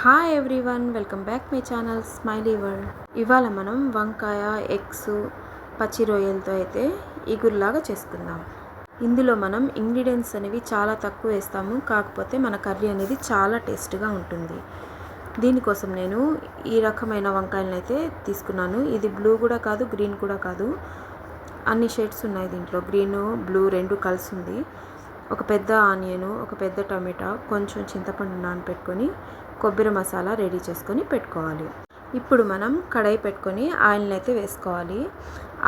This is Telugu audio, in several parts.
Hi everyone, welcome back my channel smiley world. ఇవాళ మనం వంకాయ, ఎగ్స్, పచ్చి రొయ్యలతో అయితే ఇగురులాగా చేసుకుందాం. ఇందులో మనం ఇంగ్రీడియంట్స్ అనేవి చాలా తక్కువ వేస్తాము, కాకపోతే మన కర్రీ అనేది చాలా టేస్ట్గా ఉంటుంది. దీనికోసం నేను ఈ రకమైన వంకాయలను అయితే తీసుకున్నాను. ఇది బ్లూ కూడా కాదు, గ్రీన్ కూడా కాదు, అన్ని షేడ్స్ ఉన్నాయి దీంట్లో. గ్రీను బ్లూ రెండు కలిసి ఉంది. ఒక పెద్ద ఆనియను, ఒక పెద్ద టమాటా, కొంచెం చింతపండు నానబెట్టుకొని కొబ్బరి మసాలా రెడీ చేసుకొని పెట్టుకోవాలి. ఇప్పుడు మనం కడాయి పెట్టుకొని ఆయిల్ని అయితే వేసుకోవాలి.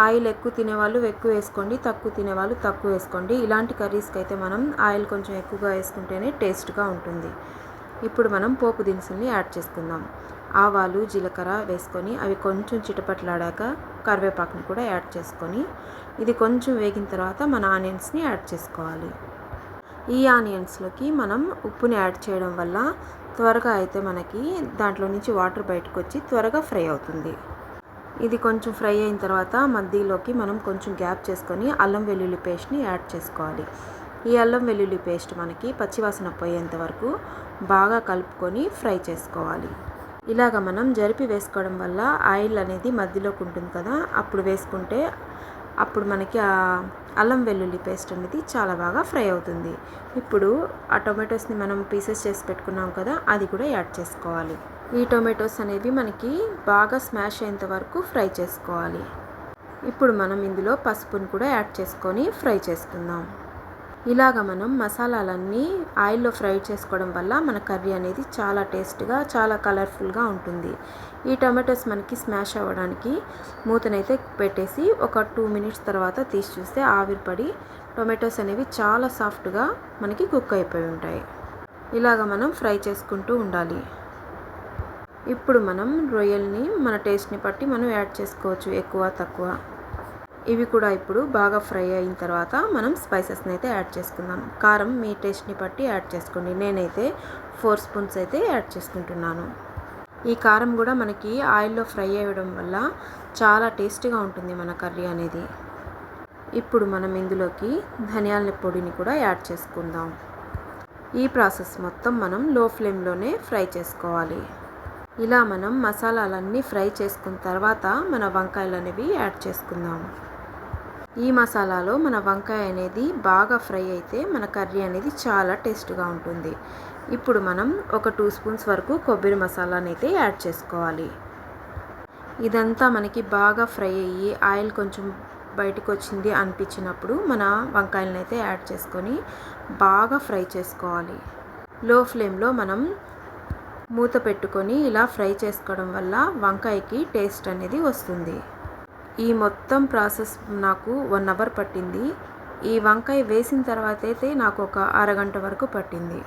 ఆయిల్ ఎక్కువ తినేవాళ్ళు ఎక్కువ వేసుకోండి, తక్కువ తినేవాళ్ళు తక్కువ వేసుకోండి. ఇలాంటి కర్రీస్కి అయితే మనం ఆయిల్ కొంచెం ఎక్కువగా వేసుకుంటేనే టేస్ట్గా ఉంటుంది. ఇప్పుడు మనం పోపు దినుసుల్ని యాడ్ చేసుకుందాం. ఆవాలు, జీలకర్ర వేసుకొని అవి కొంచెం చిటపట్లాడాక కరివేపాకుని కూడా యాడ్ చేసుకొని ఇది కొంచెం వేగిన తర్వాత మన ఆనియన్స్ని యాడ్ చేసుకోవాలి. ఈ ఆనియన్స్లోకి మనం ఉప్పుని యాడ్ చేయడం వల్ల త్వరగా అయితే మనకి దాంట్లో నుంచి వాటర్ బయటకు వచ్చి త్వరగా ఫ్రై అవుతుంది. ఇది కొంచెం ఫ్రై అయిన తర్వాత మధ్యలోకి మనం కొంచెం గ్యాప్ చేసుకొని అల్లం వెల్లుల్లి పేస్ట్ని యాడ్ చేసుకోవాలి. ఈ అల్లం వెల్లుల్లి పేస్ట్ మనకి పచ్చివాసన పోయేంత వరకు బాగా కలుపుకొని ఫ్రై చేసుకోవాలి. ఇలాగ మనం జరిపి వేసుకోవడం వల్ల ఆయిల్ అనేది మధ్యలోకి ఉంటుంది కదా, అప్పుడు వేసుకుంటే అప్పుడు మనకి ఆ అల్లం వెల్లుల్లి పేస్ట్ అనేది చాలా బాగా ఫ్రై అవుతుంది. ఇప్పుడు ఆ టొమాటోస్ని మనం పీసెస్ చేసి పెట్టుకున్నాం కదా, అది కూడా యాడ్ చేసుకోవాలి. ఈ టొమాటోస్ అనేవి మనకి బాగా స్మాష్ అయ్యేంత వరకు ఫ్రై చేసుకోవాలి. ఇప్పుడు మనం ఇందులో పసుపుని కూడా యాడ్ చేసుకొని ఫ్రై చేసుకుందాం. ఇలాగ మనం మసాలాలన్నీ ఆయిల్లో ఫ్రై చేసుకోవడం వల్ల మన కర్రీ అనేది చాలా టేస్ట్గా, చాలా కలర్ఫుల్గా ఉంటుంది. ఈ టొమాటోస్ మనకి స్మాష్ అవ్వడానికి మూతనైతే పెట్టేసి ఒక 2 మినిట్స్ తర్వాత తీసి చూస్తే ఆవిరిపడి టొమాటోస్ అనేవి చాలా సాఫ్ట్గా మనకి కుక్ అయిపోయి ఉంటాయి. ఇలాగ మనం ఫ్రై చేసుకుంటూ ఉండాలి. ఇప్పుడు మనం రొయ్యల్ని మన టేస్ట్ని బట్టి మనం యాడ్ చేసుకోవచ్చు, ఎక్కువ తక్కువ. ఇవి కూడా ఇప్పుడు బాగా ఫ్రై అయిన తర్వాత మనం స్పైసెస్ని అయితే యాడ్ చేసుకుందాం. కారం మీ టేస్ట్ని బట్టి యాడ్ చేసుకోండి. నేనైతే 4 స్పూన్స్ అయితే యాడ్ చేసుకుంటున్నాను. ఈ కారం కూడా మనకి ఆయిల్లో ఫ్రై అవ్వడం వల్ల చాలా టేస్టీగా ఉంటుంది మన కర్రీ అనేది. ఇప్పుడు మనం ఇందులోకి ధనియాల పొడిని కూడా యాడ్ చేసుకుందాం. ఈ ప్రాసెస్ మొత్తం మనం లో ఫ్లేమ్లోనే ఫ్రై చేసుకోవాలి. ఇలా మనం మసాలాలన్నీ ఫ్రై చేసుకున్న తర్వాత మన వంకాయలు అనేవి యాడ్ చేసుకుందాం. ఈ మసాలాలో మన వంకాయ అనేది బాగా ఫ్రై అయితే మన కర్రీ అనేది చాలా టేస్ట్గా ఉంటుంది. ఇప్పుడు మనం ఒక 2 స్పూన్స్ వరకు కొబ్బరి మసాలాని అయితే యాడ్ చేసుకోవాలి. ఇదంతా మనకి బాగా ఫ్రై అయ్యి ఆయిల్ కొంచెం బయటకు వచ్చింది అనిపించినప్పుడు మన వంకాయలను అయితే యాడ్ చేసుకొని బాగా ఫ్రై చేసుకోవాలి. లో ఫ్లేమ్లో మనం మూత పెట్టుకొని ఇలా ఫ్రై చేసుకోవడం వల్ల వంకాయకి టేస్ట్ అనేది వస్తుంది. ఈ మొత్తం ప్రాసెస్ నాకు 1 అవర్ పట్టింది. ఈ వంకాయ వేసిన తర్వాత అయితే నాకు ఒక అరగంట వరకు పట్టింది.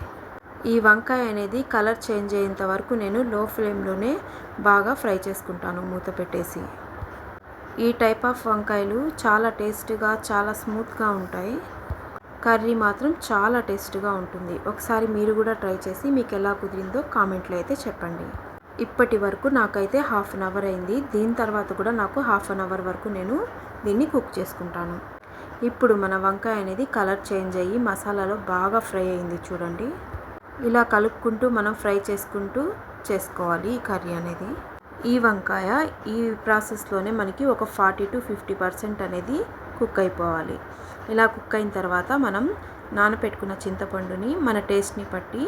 ఈ వంకాయ అనేది కలర్ చేంజ్ అయ్యేంత వరకు నేను లో ఫ్లేమ్లోనే బాగా ఫ్రై చేసుకుంటాను మూత పెట్టేసి. ఈ టైప్ ఆఫ్ వంకాయలు చాలా టేస్ట్గా, చాలా స్మూత్గా ఉంటాయి. కర్రీ మాత్రం చాలా టేస్ట్గా ఉంటుంది. ఒకసారి మీరు కూడా ట్రై చేసి మీకు ఎలా కుదిరిందో కామెంట్లో అయితే చెప్పండి. ఇప్పటి వరకు నాకైతే 1/2 అవర్ అయింది. దీని తర్వాత కూడా నాకు 1/2 అవర్ వరకు నేను దీన్ని కుక్ చేసుకుంటాను. ఇప్పుడు మన వంకాయ అనేది కలర్ చేంజ్ అయ్యి మసాలాలో బాగా ఫ్రై అయింది చూడండి. ఇలా కలుపుకుంటూ మనం ఫ్రై చేసుకుంటూ చేసుకోవాలి ఈ కర్రీ అనేది. ఈ వంకాయ ఈ ప్రాసెస్లోనే మనకి ఒక 40 to 50% అనేది కుక్ అయిపోవాలి. ఇలా కుక్ అయిన తర్వాత మనం నానబెట్టుకున్న చింతపండుని మన టేస్ట్ని బట్టి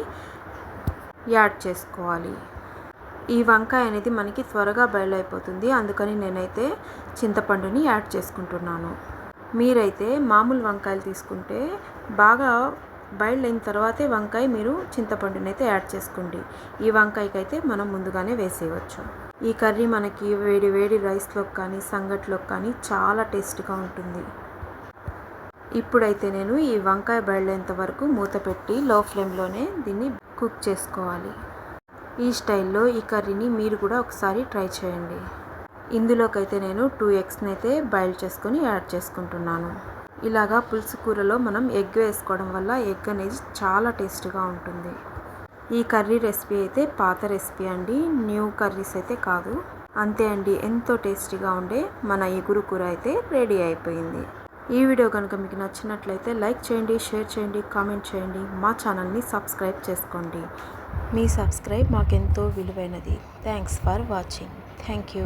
యాడ్ చేసుకోవాలి. ఈ వంకాయ అనేది మనకి త్వరగా బాయిల్ అయిపోతుంది, అందుకని నేనైతే చింతపండుని యాడ్ చేసుకుంటున్నాను. మీరైతే మామూలు వంకాయలు తీసుకుంటే బాగా బాయిల్ అయిన తర్వాతే వంకాయ మీరు చింతపండుని అయితే యాడ్ చేసుకోండి. ఈ వంకాయకి అయితే మనం ముందుగానే వేసేయవచ్చు. ఈ కర్రీ మనకి వేడి వేడి రైస్లోకి కానీ సంగట్లోకి కానీ చాలా టేస్ట్గా ఉంటుంది. ఇప్పుడైతే నేను ఈ వంకాయ బాయిల్ అయ్యేంత వరకు మూత పెట్టి లో ఫ్లేమ్లోనే దీన్ని కుక్ చేసుకోవాలి. ఈ స్టైల్లో ఈ కర్రీని మీరు కూడా ఒకసారి ట్రై చేయండి. ఇందులోకైతే నేను 2 ఎగ్స్ని అయితే బాయిల్ చేసుకొని యాడ్ చేసుకుంటున్నాను. ఇలాగా పులుసు కూరలో మనం ఎగ్ వేసుకోవడం వల్ల ఎగ్ అనేది చాలా టేస్ట్గా ఉంటుంది. ఈ కర్రీ రెసిపీ అయితే పాత రెసిపీ అండి, న్యూ కర్రీస్ అయితే కాదు. అంతే అండి, ఎంతో టేస్టీగా ఉండే మన ఎగురు కూర అయితే రెడీ అయిపోయింది. ఈ వీడియో కనుక మీకు నచ్చినట్లయితే లైక్ చేయండి, షేర్ చేయండి, కామెంట్ చేయండి. మా ఛానల్ని సబ్స్క్రైబ్ చేసుకోండి. మీ సబ్స్క్రైబ్ మాకెంతో విలువైనది. Thanks for watching. Thank you.